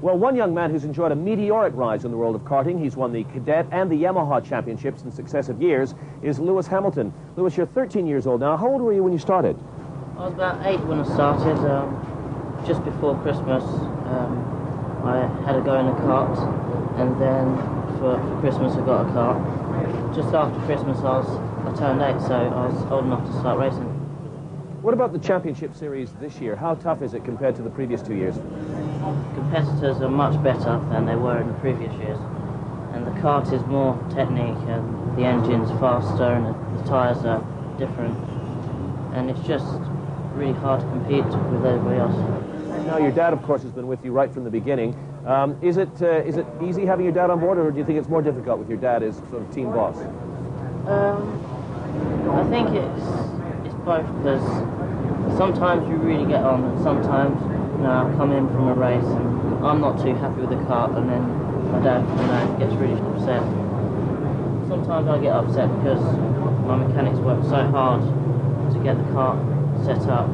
Well, one young man who's enjoyed a meteoric rise in the world of karting, he's won the Cadet and the Yamaha championships in successive years, is Lewis Hamilton. Lewis, you're 13 years old now. How old were you when you started? I was about 8 when I started. Just before Christmas, I had a go in a kart, and then for Christmas I got a kart. Just after Christmas I turned 8, so I was old enough to start racing. What about the championship series this year? How tough is it compared to the previous 2 years? Competitors are much better than they were in the previous years, and the kart is more technique, and the engine's faster, and the tyres are different, and it's just really hard to compete with everybody else. Now, your dad, of course, has been with you right from the beginning. Is it easy having your dad on board, or do you think it's more difficult with your dad as sort of team boss? I think it's both, because sometimes you really get on, and sometimes, you know, I come in from a race and I'm not too happy with the kart, and then my dad, you know, gets really upset. Sometimes I get upset because my mechanics work so hard to get the kart set up,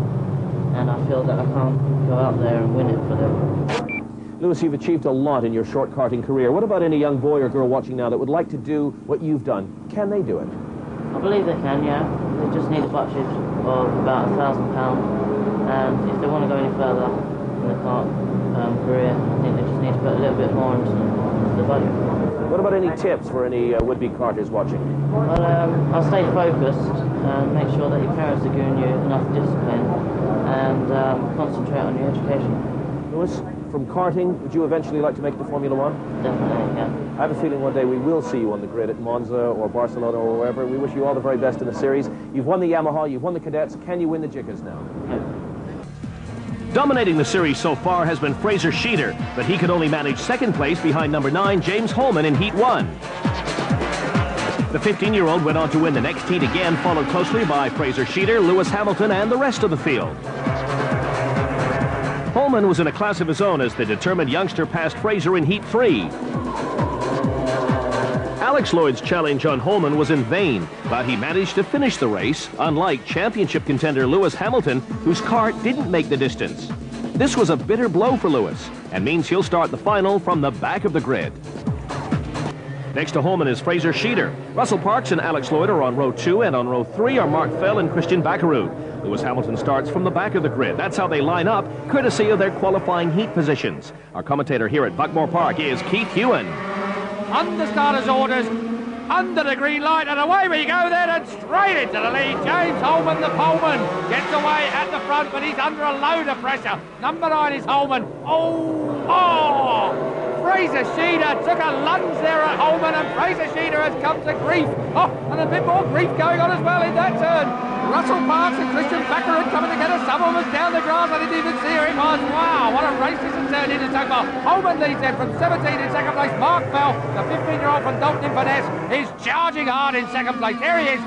and I feel that I can't go out there and win it for them. Lewis, you've achieved a lot in your short karting career. What about any young boy or girl watching now that would like to do what you've done? Can they do it? I believe they can, yeah. They just need a budget of about £1,000, and if they want to go any further in the kart career, I think they just need to put a little bit more into the budget. What about any tips for any would-be karters watching? Well, I'll stay focused and make sure that your parents are giving you enough discipline, and concentrate on your education. Lewis, from karting, would you eventually like to make it to Formula One? Definitely, yeah. I have a feeling one day we will see you on the grid at Monza or Barcelona or wherever. We wish you all the very best in the series. You've won the Yamaha, you've won the Cadets. Can you win the Jikas now? Yeah. Dominating the series so far has been Fraser Sheeter, but he could only manage second place behind number 9, James Holman, in Heat 1. The 15-year-old went on to win the next heat again, followed closely by Fraser Sheeter, Lewis Hamilton, and the rest of the field. Holman was in a class of his own as the determined youngster passed Fraser in Heat 3. Alex Lloyd's challenge on Holman was in vain, but he managed to finish the race, unlike championship contender Lewis Hamilton, whose kart didn't make the distance. This was a bitter blow for Lewis, and means he'll start the final from the back of the grid. Next to Holman is Fraser Sheeter. Russell Parks and Alex Lloyd are on row 2, and on row 3 are Mark Fell and Christian Backerud. Lewis Hamilton starts from the back of the grid. That's how they line up, courtesy of their qualifying heat positions. Our commentator here at Buckmore Park is Keith Ewan. Under starter's orders, under the green light, and away we go then, and straight into the lead. James Holman, the poleman, gets away at the front, but he's under a load of pressure. Number 9 is Holman. Oh! Fraser Sheeter took a lunge there at Holman, and Fraser Sheeter has come to grief. Oh, and a bit more grief going on as well in that turn. Russell Parks and Christian Backerud coming together. Some of us down the grass. I didn't even see who it was. Wow, what a race this has turned into so far. Holman leads them from 17 in second place. Mark Fell, the 15-year-old from Dalton-in-Furness, is charging hard in second place. There he is,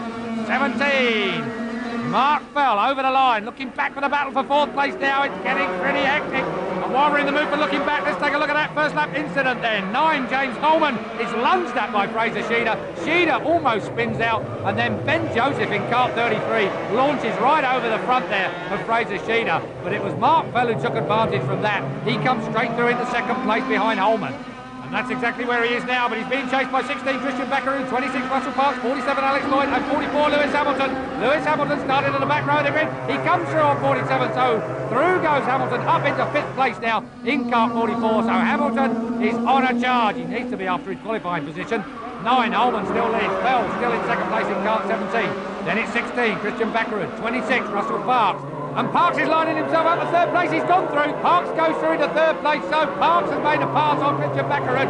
17. Mark Fell over the line, looking back for the battle for 4th place now. It's getting pretty hectic. And while we're in the mood for looking back, let's take a look at that first lap incident then. 9, James Holman, is lunged at by Fraser Sheeter. Sheeter almost spins out, and then Ben Joseph in kart 33 launches right over the front there of Fraser Sheeter. But it was Mark Fell who took advantage from that. He comes straight through into second place behind Holman. And that's exactly where he is now, but he's being chased by 16 Christian Backerud, 26 Russell Parks, 47 Alex Lloyd, and 44 Lewis Hamilton. Lewis Hamilton started at the back row of the grid. He comes through on 47, so through goes Hamilton up into 5th place now in kart 44. So Hamilton is on a charge. He needs to be after his qualifying position. 9, Holman still leads. Bell still in second place in kart 17. Then it's 16, Christian Backerud, 26, Russell Parks. And Parks is lining himself up to 3rd place. He's gone through. Parks goes through into 3rd place. So Parks has made a pass on Christian Backerud.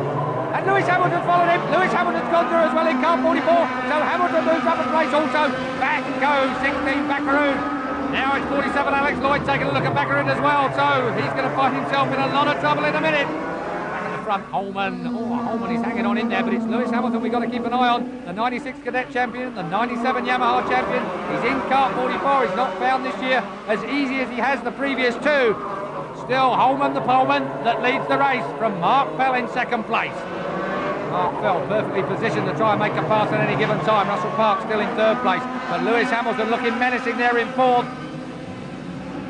And Lewis Hamilton followed him. Lewis Hamilton's gone through as well in car 44. So Hamilton moves up a place also. Back goes 16 Backerud. Now it's 47 Alex Lloyd taking a look at Backerud as well. So he's going to find himself in a lot of trouble in a minute. Front, Holman. Oh, Holman is hanging on in there, but it's Lewis Hamilton we've got to keep an eye on. The 96 Cadet champion, the 97 Yamaha champion. He's in kart 44. He's not found this year as easy as he has the previous 2. Still Holman the poleman that leads the race from Mark Fell in second place. Mark Fell perfectly positioned to try and make a pass at any given time. Russell Parks still in 3rd place, but Lewis Hamilton looking menacing there in 4th.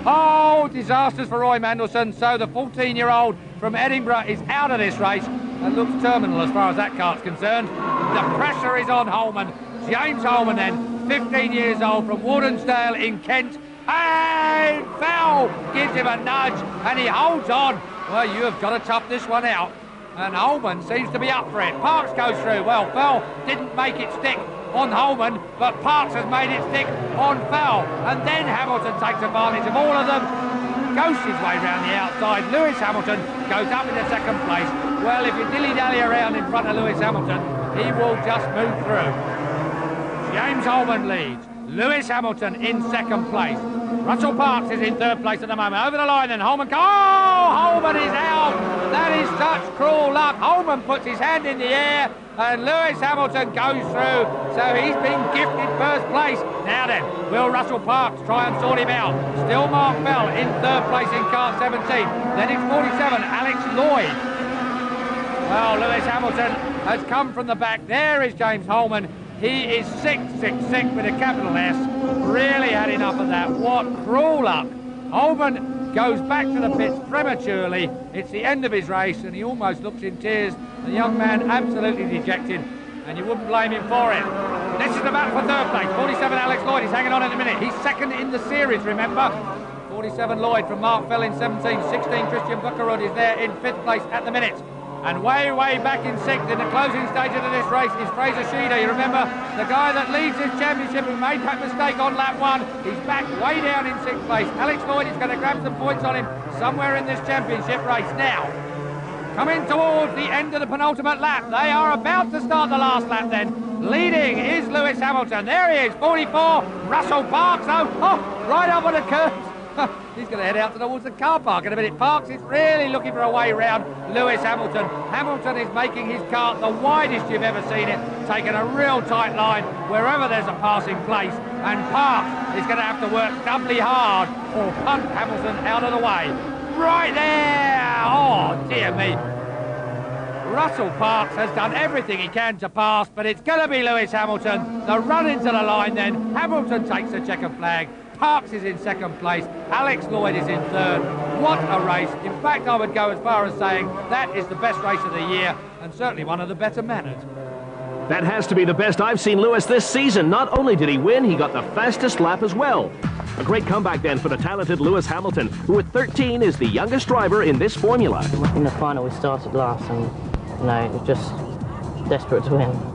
Oh, disasters for Roy Mandelson. So the 14-year-old from Edinburgh is out of this race and looks terminal as far as that cart's concerned. The pressure is on Holman. James Holman then, 15 years old from Wardensdale in Kent. And Fell gives him a nudge and he holds on. Well, you have got to tough this one out. And Holman seems to be up for it. Parks goes through. Well, Fell didn't make it stick on Holman, but Parks has made it stick on Fell. And then Hamilton takes advantage of all of them, goes his way round the outside. Lewis Hamilton goes up into second place. Well, if you dilly-dally around in front of Lewis Hamilton, he will just move through. James Holman leads. Lewis Hamilton in second place. Russell Parks is in third place at the moment. Over the line then, Holman. Oh, Holman is out. That is such cruel luck. Holman puts his hand in the air and Lewis Hamilton goes through. So he's been gifted first place. Now then, will Russell Parks try and sort him out? Still Mark Fell in third place in kart 17. Then it's 47, Alex Lloyd. Well, Lewis Hamilton has come from the back. There is James Holman. He is sick with a capital S. Really had enough of that. What cruel luck. Holman goes back to the pits prematurely. It's the end of his race and he almost looks in tears. The young man absolutely dejected and you wouldn't blame him for it. This is the battle for third place. 47 Alex Lloyd is hanging on in a minute. He's second in the series, remember. 47 Lloyd from Mark Fell in 17. 16 Christian Buckerud is there in fifth place at the minute. And way back in sixth in the closing stages of this race is Fraser Sheeder. You remember, the guy that leads this championship who made that mistake on lap one. He's back way down in sixth place. Alex Lloyd is going to grab some points on him somewhere in this championship race now. Coming towards the end of the penultimate lap. They are about to start the last lap then. Leading is Lewis Hamilton. There he is, 44. Russell Parks, right up on the curves. He's going to head out towards the car park in a minute. Parks is really looking for a way round Lewis Hamilton. Hamilton is making his kart the widest you've ever seen it, taking a real tight line wherever there's a passing place. And Parks is going to have to work doubly hard or punt Hamilton out of the way. Right there! Oh, dear me. Russell Parks has done everything he can to pass, but it's going to be Lewis Hamilton. The run into the line then. Hamilton takes the checkered flag. Parks is in second place. Alex Lloyd is in third. What a race. In fact, I would go as far as saying that is the best race of the year and certainly one of the better mannered. That has to be the best I've seen Lewis this season. Not only did he win, he got the fastest lap as well. A great comeback then for the talented Lewis Hamilton, who at 13 is the youngest driver in this formula. In the final we started last and, it was just desperate to win.